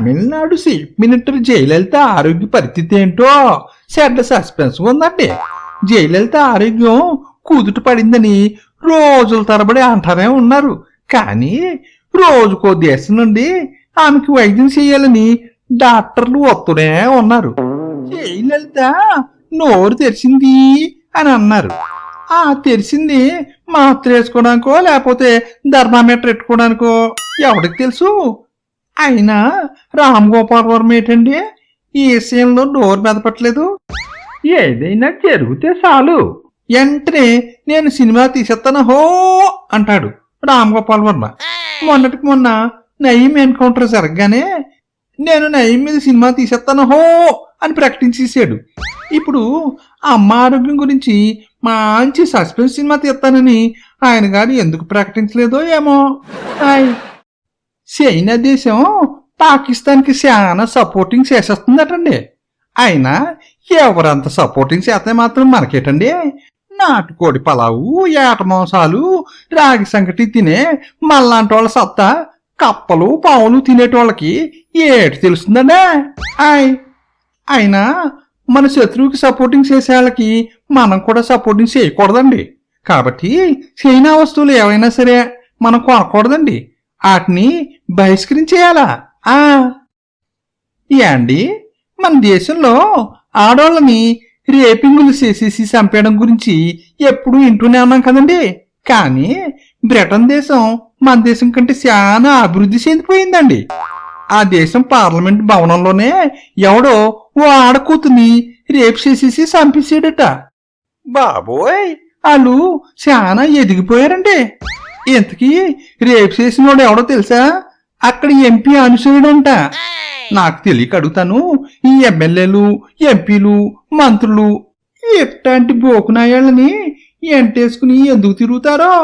Tamil Nadu chief minister Jayalalithaa ఆరోగ్య పరిస్థితి ఏంటో చెడ్డ సస్పెన్స్ ఉందండి. జయలలిత ఆరోగ్యం కుదుట పడిందని రోజుల తరబడి అంటారే ఉన్నారు. కానీ రోజుకో దేశం నుండి ఆమెకి వైద్యం చేయాలని డాక్టర్లు వస్తూనే ఉన్నారు. జయలలిత నోరు తెరిచింది అని అన్నారు. ఆ తెరిచింది మాత్ర వేసుకోవడానికో లేకపోతే థర్మామీటర్ పెట్టుకోవడానికో ఎవరికి తెలుసు. అయినా రామ్ గోపాల్ వర్మ ఏంటండి ఈ విషయంలో నోరు మెదపట్లేదు. ఏదైనా జరిగితే చాలు వెంటనే నేను సినిమా తీసేస్తాను హో అంటాడు రామ్ గోపాల్ వర్మ. మొన్నటికి మొన్న నయీం ఎన్కౌంటర్ జరగగానే నేను నయీం మీద సినిమా తీసేస్తాను హో అని ప్రకటించేసాడు. ఇప్పుడు అమ్మ ఆరోగ్యం గురించి మంచి సస్పెన్స్ సినిమా తీస్తానని ఆయన గారు ఎందుకు ప్రకటించలేదో ఏమో. చైనా దేశం పాకిస్తాన్కి చాలా సపోర్టింగ్ చేసేస్తుందటండి. అయినా ఎవరంత సపోర్టింగ్ చేస్తే మాత్రం మనకేటండి. నాటుకోడి పలావు, ఏట మాంసాలు, రాగి సంగటి తినే మళ్ళాంటి వాళ్ళ సత్తా కప్పలు పావులు తినేటోళ్ళకి ఏటి తెలుస్తుందండి. అయినా మన శత్రువుకి సపోర్టింగ్ చేసే వాళ్ళకి మనం కూడా సపోర్టింగ్ చేయకూడదండి. కాబట్టి చైనా వస్తువులు ఏవైనా సరే మనం కొనకూడదండి. వాటిని బహిష్కరించేయాలా? ఏండి మన దేశంలో ఆడవాళ్ళని రేపింగులు చేసేసి చంపేయడం గురించి ఎప్పుడు వింటూనే ఉన్నాం కదండి. కానీ బ్రిటన్ దేశం మన దేశం కంటే చాలా అభివృద్ధి చెందిపోయిందండి. ఆ దేశం పార్లమెంట్ భవనంలోనే ఎవడో ఓ ఆడకూతుని రేపు చేసేసి చంపేసాడట. బాబోయ్, వాళ్ళు చాలా ఎదిగిపోయారండి. ఇంతకీ రేపు చేసినోడు ఎవడో తెలుసా? అక్కడ ఎంపీ అనుసరుడంట. నాకు తెలియక అడుగుతాను, ఈ ఎమ్మెల్యేలు, ఎంపీలు, మంత్రులు ఇట్లాంటి బోకునాయాళ్ళని ఎంటేసుకుని ఎందుకు తిరుగుతారో.